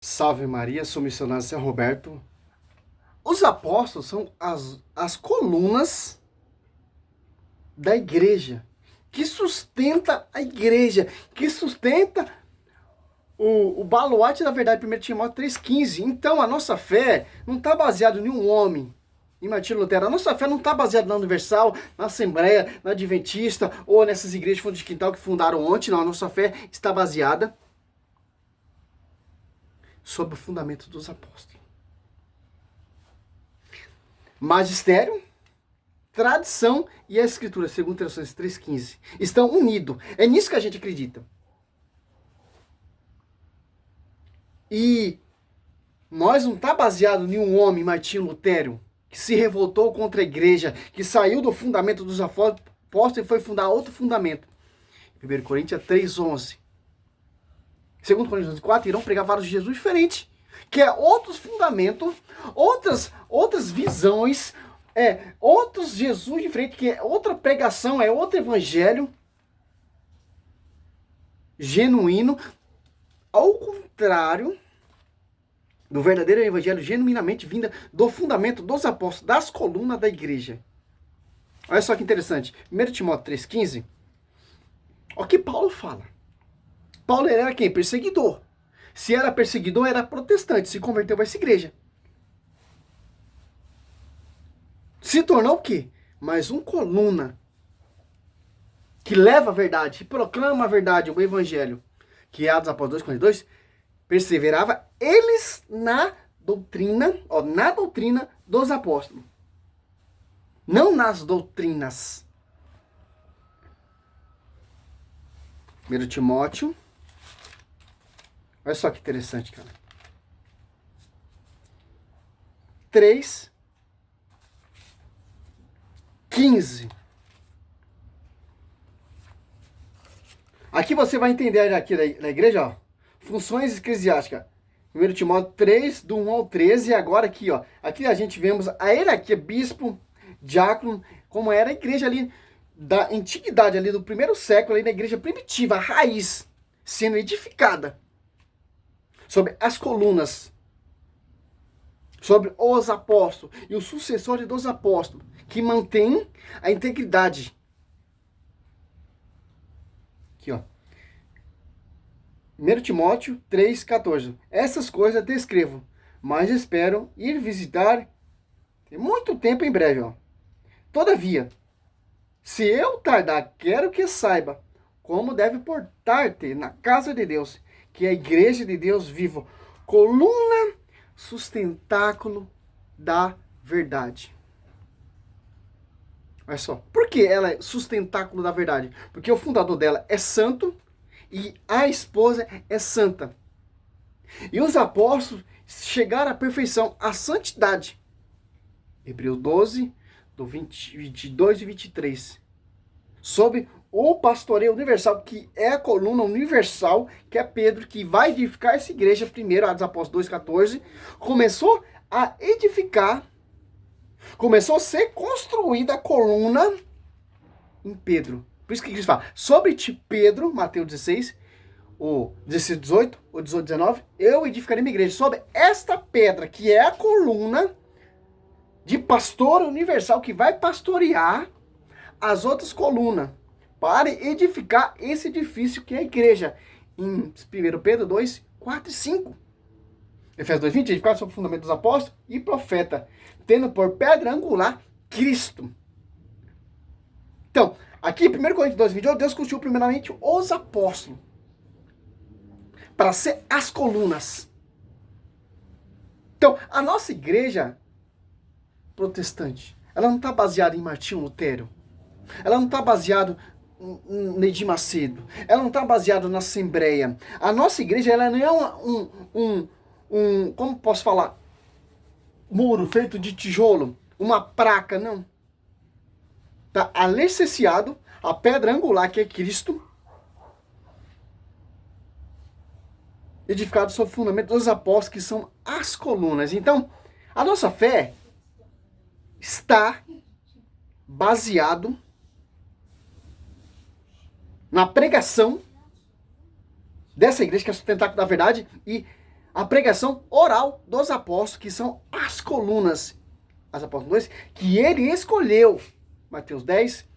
Salve Maria, sou missionário São Roberto. Os apóstolos são as colunas da igreja, que sustenta a igreja, que sustenta o baluarte da verdade, 1 Timóteo 3,15. Então a nossa fé não está baseada em um homem, em Martinho Lutero. A nossa fé não está baseada na Universal, na Assembleia, na Adventista ou nessas igrejas de fundo de quintal que fundaram ontem. Não, a nossa fé está baseada sobre o fundamento dos apóstolos. Magistério, tradição e a escritura, segundo Tessalonicenses 3,15, estão unidos. É nisso que a gente acredita. E nós não está baseado em um homem, Martinho Lutero, que se revoltou contra a igreja, que saiu do fundamento dos apóstolos e foi fundar outro fundamento. 1 Coríntios 3,11. 2 Coríntios 4, irão pregar vários de Jesus diferentes, que é outros fundamentos, outras visões, outros Jesus diferentes, que é outra pregação, é outro evangelho genuíno, ao contrário do verdadeiro evangelho genuinamente vinda do fundamento dos apóstolos, das colunas da igreja. Olha só que interessante. 1 Timóteo 3,15. Olha o que Paulo fala. Paulo era quem? Perseguidor. Se era perseguidor, era protestante. Se converteu para essa igreja. Se tornou o quê? Mais um coluna que leva a verdade, que proclama a verdade, o evangelho, que é Atos Apóstolos 2,42, perseverava eles na doutrina dos apóstolos. Não nas doutrinas. 1 Timóteo. Olha só que interessante, cara. 3:15. Aqui você vai entender aqui da igreja, ó. Funções eclesiásticas. 1 Timóteo 3, do 1 ao 13. E agora aqui, ó. Aqui a gente vemos a hierarquia, bispo, diácono, como era a igreja ali da antiguidade, ali do primeiro século, ali na igreja primitiva, a raiz, sendo edificada sobre as colunas, sobre os apóstolos e os sucessores dos apóstolos, que mantém a integridade. Aqui, ó. 1 Timóteo 3,14. Essas coisas te escrevo, mas espero ir visitar tem muito tempo em breve, ó. Todavia, se eu tardar, quero que saiba como deve portar-te na casa de Deus, que é a igreja de Deus vivo, coluna, sustentáculo da verdade. Olha só. Por que ela é sustentáculo da verdade? Porque o fundador dela é santo e a esposa é santa. E os apóstolos chegaram à perfeição, à santidade. Hebreus 12, do 22 e 23. Sob o pastoreio universal, que é a coluna universal, que é Pedro, que vai edificar essa igreja, primeiro, Atos Apóstolos 2,14, começou a edificar, começou a ser construída a coluna em Pedro. Por isso que Cristo fala, sobre ti, Pedro, Mateus 16, o 16, 18, o 18, 19, eu edificarei minha igreja. Sobre esta pedra, que é a coluna de pastor universal, que vai pastorear as outras colunas, para edificar esse edifício que é a igreja. Em 1 Pedro 2, 4 e 5. Efésios 2, 20, edificado sobre o fundamento dos apóstolos e profeta, tendo por pedra angular Cristo. Então, aqui, 1 Coríntios 2, 28, Deus constituiu primeiramente os apóstolos para ser as colunas. Então, a nossa igreja protestante, ela não está baseada em Martinho Lutero. Ela não está baseada em Edir Macedo. Ela não está baseada na Assembleia. A nossa igreja, ela não é como posso falar? Muro feito de tijolo, uma placa, não. Está alicerciado, a pedra angular, que é Cristo, edificado sobre o fundamento dos apóstolos, que são as colunas. Então, a nossa fé está baseado na pregação dessa igreja, que é o sustentáculo da verdade, e a pregação oral dos apóstolos, que são as colunas, as apóstolos 2, que ele escolheu. Mateus 10,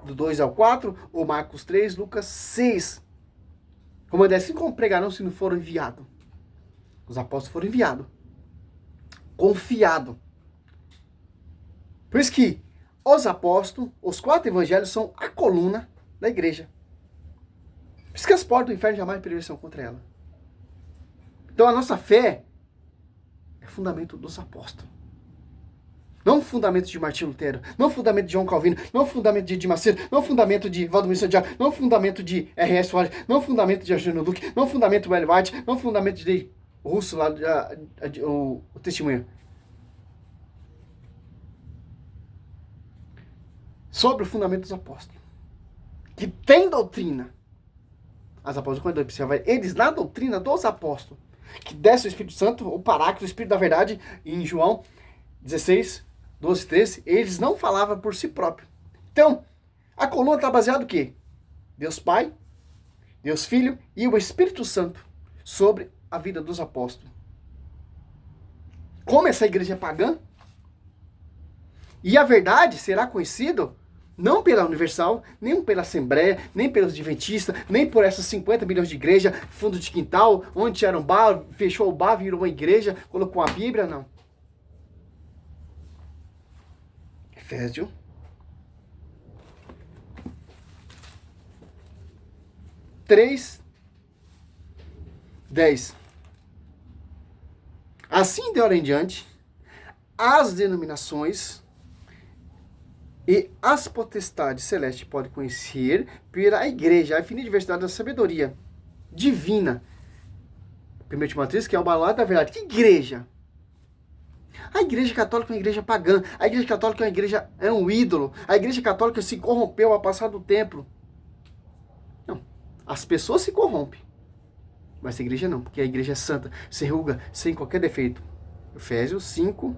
do 2 ao 4, ou Marcos 3, Lucas 6. Como assim, como pregarão se não foram enviados? Os apóstolos foram enviados. Confiado. Por isso que os apóstolos, os 4 evangelhos, são a coluna da igreja. Por isso que as portas do inferno jamais prevalecerão contra ela. Então a nossa fé é fundamento dos apóstolos. Não fundamento de Martinho Lutero, não fundamento de João Calvino, não fundamento de Edir Macedo, não fundamento de Valdomiro Santiago, não fundamento de R.S. Soares, não fundamento de Eugênio Duque, não fundamento do Ellen White, não fundamento de Russo lá, o testemunho. Sobre o fundamento dos apóstolos, que tem doutrina. As apóstolos, quando você vai, eles na doutrina dos apóstolos, que desce o Espírito Santo, o Paráclito, o Espírito da Verdade, em João 16, 12, 13, eles não falavam por si próprios. Então, a coluna está baseada no quê? Deus Pai, Deus Filho e o Espírito Santo sobre a vida dos apóstolos. Como essa igreja é pagã, e a verdade será conhecida não pela Universal, nem pela Assembleia, nem pelos Adventistas, nem por essas 50 milhões de igreja, fundo de quintal, onde era um bar, fechou o bar, virou uma igreja, colocou uma Bíblia, não. Efésios 3, 10. Assim de hora em diante, as denominações e as potestades celestes podem conhecer pela igreja a infinita diversidade da sabedoria divina. 1 Timóteo, que é o baluarte da verdade. Que igreja? A igreja católica é uma igreja pagã. A igreja católica é uma igreja, é um ídolo. A igreja católica se corrompeu ao passar do tempo. Não. As pessoas se corrompem. Mas a igreja não, porque a igreja é santa, sem ruga, sem qualquer defeito. Efésios 5,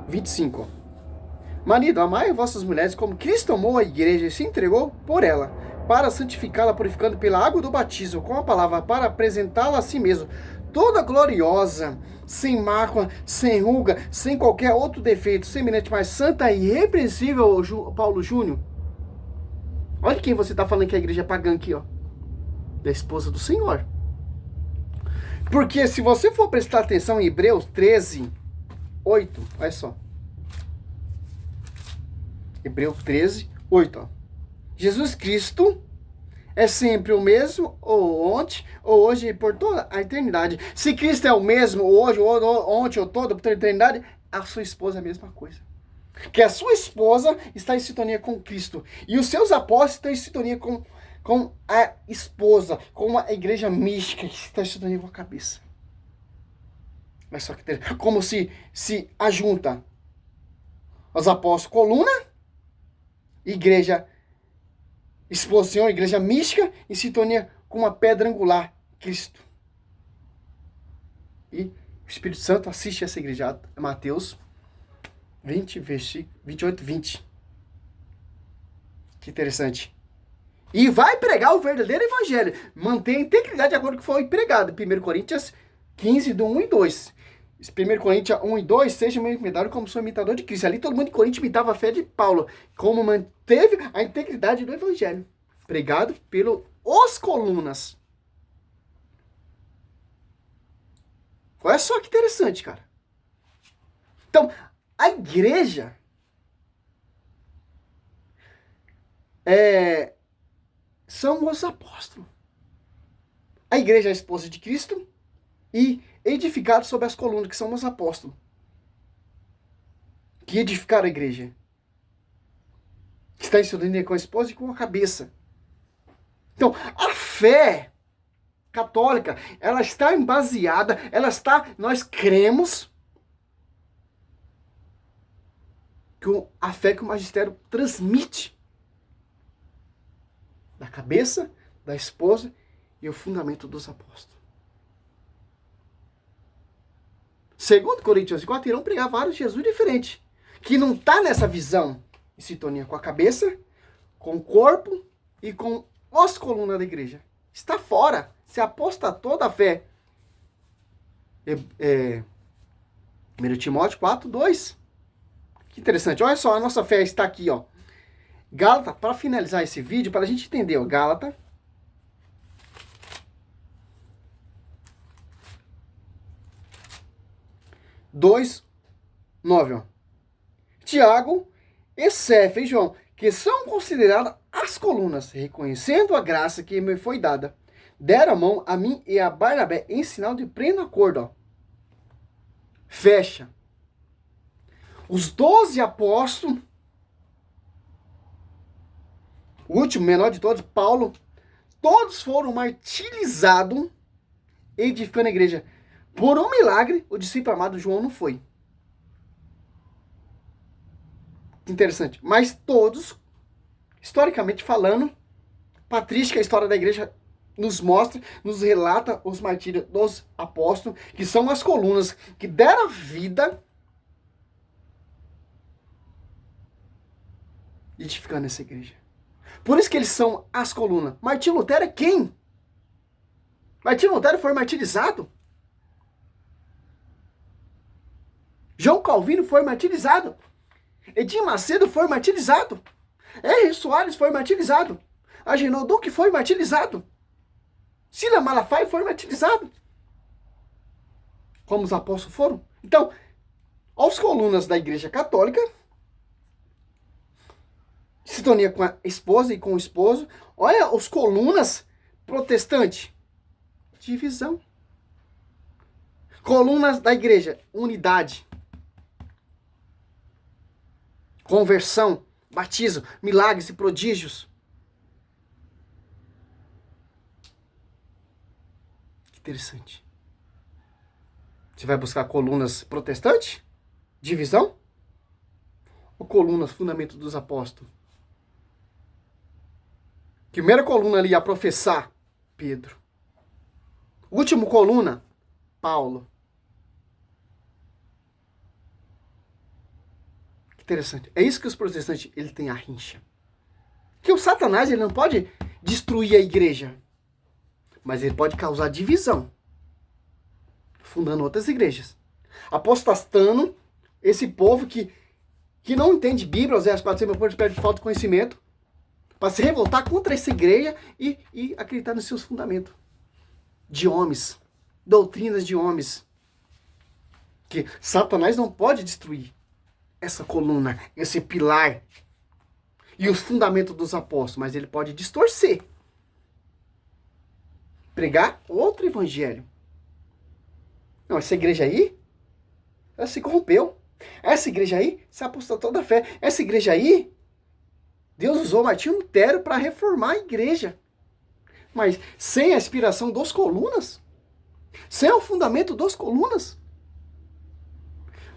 25. Marido, amai vossas mulheres como Cristo amou a igreja e se entregou por ela, para santificá-la, purificando pela água do batismo, com a palavra, para apresentá-la a si mesmo, toda gloriosa, sem mácula, sem ruga, sem qualquer outro defeito, semelhante, mas santa e irrepreensível, Paulo Júnior. Olha quem você está falando que a igreja é pagã aqui, ó. Da esposa do Senhor. Porque se você for prestar atenção em Hebreus 13, 8, olha só. Hebreus 13, 8. Ó. Jesus Cristo é sempre o mesmo, ou ontem, ou hoje, e por toda a eternidade. Se Cristo é o mesmo, hoje, ou ontem, ou toda a eternidade, a sua esposa é a mesma coisa. Que a sua esposa está em sintonia com Cristo. E os seus apóstolos estão em sintonia com a esposa, com a igreja mística, que está em sintonia com a cabeça. Mas só que como se ajunta os apóstolos coluna, igreja exposição, igreja mística, em sintonia com uma pedra angular, Cristo. E o Espírito Santo assiste essa igreja, Mateus 20, versículo 28, 20. Que interessante. E vai pregar o verdadeiro evangelho. Manter a integridade de acordo com o que foi pregado. 1 Coríntios 15, do 1 e 2. 1 Coríntios 1 e 2, seja meu imitador como sou imitador de Cristo. Ali todo mundo em Coríntios imitava a fé de Paulo. Como manteve a integridade do evangelho. Pregado pelos colunas. Olha só que interessante, cara. Então, a igreja são os apóstolos. A igreja é a esposa de Cristo e edificado sobre as colunas, que são os apóstolos. Que edificaram a igreja. Que está em sintonia com a esposa e com a cabeça. Então, a fé católica, ela está baseada, nós cremos com a fé que o magistério transmite da cabeça, da esposa e o fundamento dos apóstolos. Segundo Coríntios 4, irão pregar vários Jesus diferentes, que não está nessa visão em sintonia com a cabeça, com o corpo e com as colunas da igreja. está fora, se apostatou da fé. 1 Timóteo 4:2. Que interessante. Olha só, a nossa fé está aqui, ó. Gálatas, para finalizar esse vídeo, para a gente entender, ó, Gálatas 2:9, ó. Tiago e Cefas e João, que são consideradas as colunas, reconhecendo a graça que me foi dada, deram a mão a mim e a Barnabé em sinal de pleno acordo, ó. Fecha. Os 12 apóstolos, o último, menor de todos, Paulo, todos foram martirizados edificando a igreja. Por um milagre, o discípulo amado João não foi. Interessante. Mas todos, historicamente falando, patrística, a história da igreja nos mostra, nos relata os martírios dos apóstolos, que são as colunas que deram vida edificando essa igreja. Por isso que eles são as colunas. Martinho Lutero é quem? Martinho Lutero foi martirizado. João Calvino foi martirizado. Edir Macedo foi martirizado. R. Soares foi martirizado. Agenor Duque foi martirizado. Silas Malafaia foi martirizado. Como os apóstolos foram. Então, aos colunas da Igreja Católica, sintonia com a esposa e com o esposo. Olha os colunas protestantes. Divisão. Colunas da igreja. Unidade. Conversão. Batismo. Milagres e prodígios. Que interessante. Você vai buscar colunas protestantes? Divisão? Ou colunas, fundamento dos apóstolos? Primeira coluna ali a professar, Pedro. Último coluna, Paulo. Que interessante. É isso que os protestantes, ele tem a rincha. Que o Satanás, ele não pode destruir a igreja, mas ele pode causar divisão, fundando outras igrejas. Apostatando esse povo que não entende Bíblia, aos 400 meu povo perde falta de conhecimento, para se revoltar contra essa igreja e acreditar nos seus fundamentos de homens, doutrinas de homens, que Satanás não pode destruir essa coluna, esse pilar e os fundamentos dos apóstolos, mas ele pode distorcer, pregar outro evangelho. Não, essa igreja aí, ela se corrompeu. Essa igreja aí se apostatou da fé. Essa igreja aí, Deus usou Martinho Lutero para reformar a igreja. Mas sem a inspiração dos colunas? Sem o fundamento dos colunas?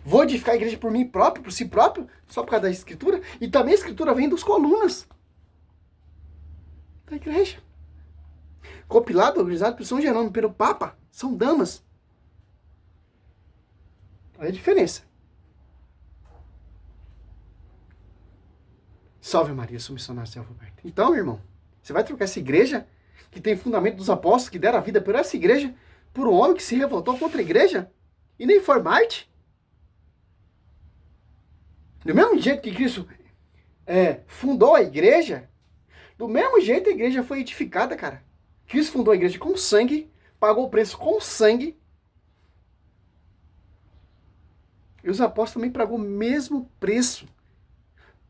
Vou edificar a igreja por mim próprio, por si próprio, só por causa da escritura? E também a escritura vem dos colunas da igreja. Compilado, organizado por São Jerônimo, pelo Papa. São damas. Olha a diferença. Salve Maria, sou missionário Selvo Aberto. Então, irmão, você vai trocar essa igreja que tem fundamento dos apóstolos, que deram a vida por essa igreja, por um homem que se revoltou contra a igreja e nem foi Marte? Do mesmo jeito que Cristo fundou a igreja, do mesmo jeito a igreja foi edificada, cara. Cristo fundou a igreja com sangue, pagou o preço com sangue. E os apóstolos também pagou o mesmo preço.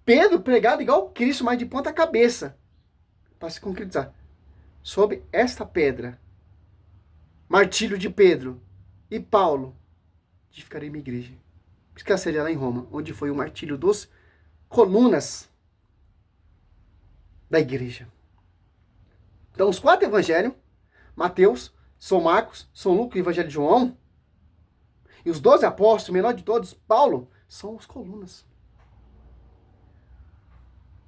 Pedro pregado igual Cristo, mas de ponta cabeça, para se concretizar. Sob esta pedra, martírio de Pedro e Paulo, edificarei minha igreja. Por isso que ela seria lá em Roma, onde foi o martírio dos colunas da igreja. Então, os 4 evangelhos, Mateus, São Marcos, São Lucas e Evangelho de João, e os 12 apóstolos, o menor de todos, Paulo, são os colunas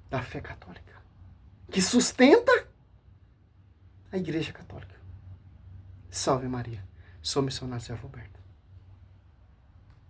da fé católica, que sustenta a igreja católica. Salve Maria, sou missionário Selvo Aberto.